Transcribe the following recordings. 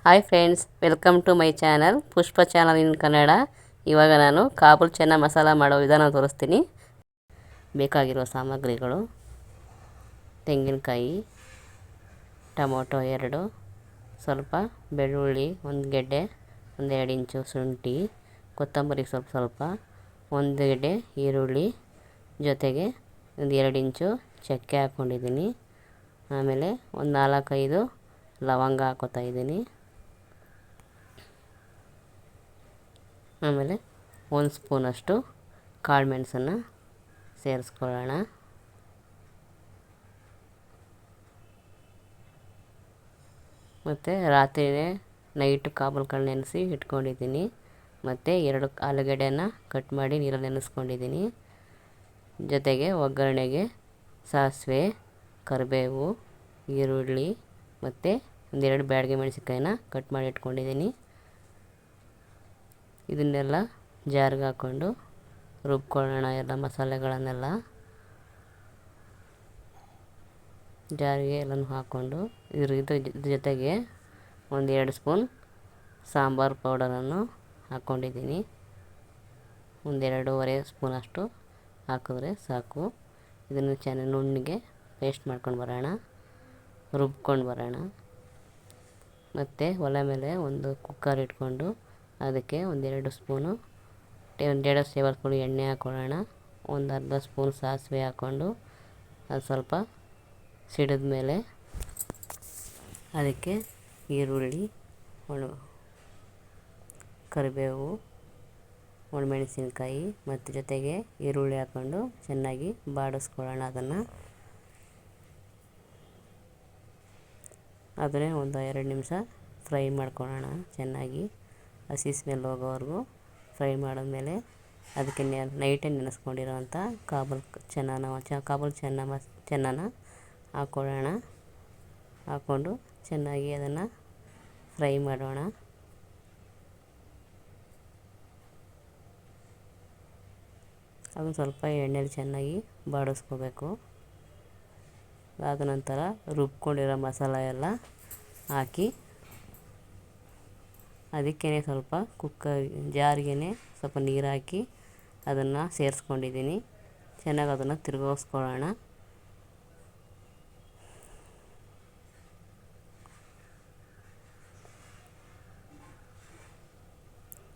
Hi friends, welcome to my channel Pushpa channel in Kannada. ಇವಾಗ ನಾನು ಕಾಬೂಲ್ ಚೆನ್ನ ಮಸಾಲ ಮಾಡೋ ವಿಧಾನ ತೋರಿಸ್ತೀನಿ. ಬೇಕಾಗಿರುವ ಸಾಮಗ್ರಿಗಳು: ತೆಂಗಿನಕಾಯಿ, ಟೊಮೊಟೊ 2, ಸ್ವಲ್ಪ ಬೆಳ್ಳುಳ್ಳಿ 1 ಗೆಡ್ಡೆ, 1-2 ಇಂಚು ಶುಂಠಿ, ಕೊತ್ತಂಬರಿ ಸ್ವಲ್ಪ, 1 ಗೆಡ್ಡೆ ಈರುಳ್ಳಿ, ಜೊತೆಗೆ 1-2 ಇಂಚು ಚಕ್ಕೆ ಹಾಕ್ಕೊಂಡಿದ್ದೀನಿ. ಆಮೇಲೆ ಒಂದು 4-5 ಲವಂಗ ಹಾಕೋತಾ ಇದ್ದೀನಿ. ಆಮೇಲೆ 1 ಸ್ಪೂನಷ್ಟು ಕಾಳು ಮೆಣಸನ್ನು ಸೇರಿಸ್ಕೊಳ್ಳೋಣ. ಮತ್ತು ರಾತ್ರಿಯೇ ನೈಟು ಕಾಬೂಲ್ಕಾಳು ನೆನೆಸಿ ಇಟ್ಕೊಂಡಿದ್ದೀನಿ. ಮತ್ತು 2 ಆಲೂಗಡ್ಡೆನ ಕಟ್ ಮಾಡಿ ನೀರಲ್ಲಿ ನೆನೆಸ್ಕೊಂಡಿದ್ದೀನಿ. ಜೊತೆಗೆ ಒಗ್ಗರಣೆಗೆ ಸಾಸಿವೆ, ಕರಿಬೇವು, ಈರುಳ್ಳಿ ಮತ್ತು 1-2 ಬ್ಯಾಡಗಿ ಮೆಣಸಿನ್ಕಾಯಿನ ಕಟ್ ಮಾಡಿ ಇಟ್ಕೊಂಡಿದ್ದೀನಿ. ಇದನ್ನೆಲ್ಲ ಜಾರ್ಗೆ ಹಾಕ್ಕೊಂಡು ರುಬ್ಕೊಳ್ಳೋಣ. ಎಲ್ಲ ಮಸಾಲೆಗಳನ್ನೆಲ್ಲ ಜಾರಿಗೆ ಎಲ್ಲನೂ ಹಾಕ್ಕೊಂಡು ಇದ್ರ ಜೊತೆಗೆ 1-2 ಸ್ಪೂನ್ ಸಾಂಬಾರು ಪೌಡರನ್ನು ಹಾಕ್ಕೊಂಡಿದ್ದೀನಿ. 1-2.5 ಸ್ಪೂನಷ್ಟು ಹಾಕಿದ್ರೆ ಸಾಕು. ಇದನ್ನು ಚೆನ್ನಾಗಿ ನುಣ್ಣಗೆ ಪೇಸ್ಟ್ ಮಾಡ್ಕೊಂಡು ಬರೋಣ, ರುಬ್ಕೊಂಡು ಬರೋಣ. ಮತ್ತು ಒಲೆ ಮೇಲೆ ಒಂದು ಕುಕ್ಕರ್ ಇಟ್ಕೊಂಡು ಅದಕ್ಕೆ 1-2 ಸ್ಪೂನು 1-2 ಟೇಬಲ್ ಸ್ಪೂನ್ ಎಣ್ಣೆ ಹಾಕ್ಕೊಳ್ಳೋಣ. ಒಂದು ಅರ್ಧ ಸ್ಪೂನ್ ಸಾಸಿವೆ ಹಾಕ್ಕೊಂಡು ಅದು ಸ್ವಲ್ಪ ಸಿಡಿದ ಮೇಲೆ ಅದಕ್ಕೆ ಈರುಳ್ಳಿ, ಕರಿಬೇವು, ಒಣಮೆಣಸಿನ್ಕಾಯಿ ಮತ್ತು ಜೊತೆಗೆ ಈರುಳ್ಳಿ ಹಾಕ್ಕೊಂಡು ಚೆನ್ನಾಗಿ ಬಾಡಿಸ್ಕೊಳ್ಳೋಣ. ಅದನ್ನೇ ಒಂದು 2 ನಿಮಿಷ ಫ್ರೈ ಮಾಡ್ಕೊಳ್ಳೋಣ. ಚೆನ್ನಾಗಿ ಹಸಿ ಸ್ಮೆಲ್ ಹೋಗೋವರೆಗೂ ಫ್ರೈ ಮಾಡಿದ್ಮೇಲೆ ಅದಕ್ಕೆ ನೈಟೇ ನೆನೆಸ್ಕೊಂಡಿರೋವಂಥ ಕಾಬೂಲ್ ಚೆನ್ನನ ಹಾಕ್ಕೊಳ್ಳೋಣ. ಹಾಕ್ಕೊಂಡು ಚೆನ್ನಾಗಿ ಅದನ್ನು ಫ್ರೈ ಮಾಡೋಣ. ಅದನ್ನು ಸ್ವಲ್ಪ ಎಣ್ಣೆಲಿ ಚೆನ್ನಾಗಿ ಬಾಡಿಸ್ಕೋಬೇಕು. ಅದಾದ ನಂತರ ರುಬ್ಕೊಂಡಿರೋ ಮಸಾಲ ಎಲ್ಲ ಹಾಕಿ ಅದಕ್ಕೇ ಸ್ವಲ್ಪ ಜಾರಿಗೆ ಸ್ವಲ್ಪ ನೀರು ಹಾಕಿ ಅದನ್ನು ಸೇರಿಸ್ಕೊಂಡಿದ್ದೀನಿ. ಚೆನ್ನಾಗಿ ಅದನ್ನು ತಿರುಗಿಸ್ಕೊಳ್ಳೋಣ.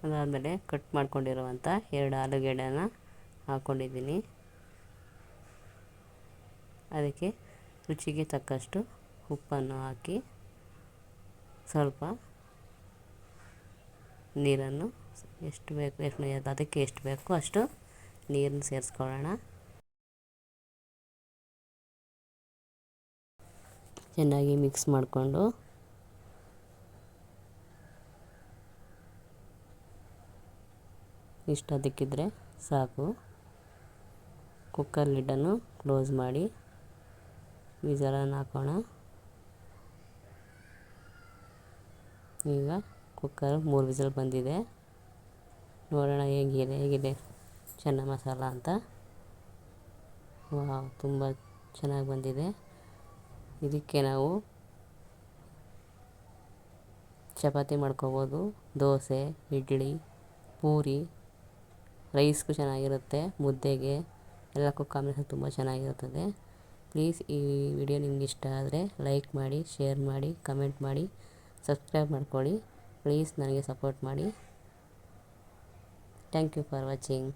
ಅದಾದಮೇಲೆ ಕಟ್ ಮಾಡ್ಕೊಂಡಿರುವಂಥ 2 ಆಲೂಗೆಡ್ಡೆನ ಹಾಕ್ಕೊಂಡಿದ್ದೀನಿ. ಅದಕ್ಕೆ ರುಚಿಗೆ ತಕ್ಕಷ್ಟು ಉಪ್ಪನ್ನು ಹಾಕಿ ಸ್ವಲ್ಪ ನೀರನ್ನು ಅದಕ್ಕೆ ಎಷ್ಟು ಬೇಕೋ ಅಷ್ಟು ನೀರನ್ನು ಸೇರಿಸ್ಕೊಳ್ಳೋಣ. ಚೆನ್ನಾಗಿ ಮಿಕ್ಸ್ ಮಾಡಿಕೊಂಡು ಇಷ್ಟು ಅದಕ್ಕಿದ್ರೆ ಸಾಕು. ಕುಕ್ಕರ್ ಲಿಡ್ಡನ್ನು ಕ್ಲೋಸ್ ಮಾಡಿ ವಿಸಲನ್ನು ಹಾಕೋಣ. ಈಗ ಕುಕ್ಕರ್ 3 ವಿಸಲ್ ಬಂದಿದೆ. ನೋಡೋಣ ಹೇಗಿದೆ ಚೆನ್ನ ಮಸಾಲ ಅಂತ. ವಾವ್, ತುಂಬ ಚೆನ್ನಾಗಿ ಬಂದಿದೆ. ಇದಕ್ಕೆ ನಾವು ಚಪಾತಿ ಮಾಡ್ಕೋಬೋದು, ದೋಸೆ, ಇಡ್ಲಿ, ಪೂರಿ, ರೈಸ್ಗೂ ಚೆನ್ನಾಗಿರುತ್ತೆ, ಮುದ್ದೆಗೆ ಎಲ್ಲಕ್ಕೂ ಕಾಂಬಿನೇಷನ್ ತುಂಬ ಚೆನ್ನಾಗಿರುತ್ತದೆ. ಪ್ಲೀಸ್ ಈ ವಿಡಿಯೋ ನಿಮ್ಗೆ ಇಷ್ಟ ಆದರೆ ಲೈಕ್ ಮಾಡಿ, ಶೇರ್ ಮಾಡಿ, ಕಮೆಂಟ್ ಮಾಡಿ, ಸಬ್ಸ್ಕ್ರೈಬ್ ಮಾಡ್ಕೊಳ್ಳಿ. ಪ್ಲೀಸ್ ನನಗೆ ಸಪೋರ್ಟ್ ಮಾಡಿ. Thank you for watching.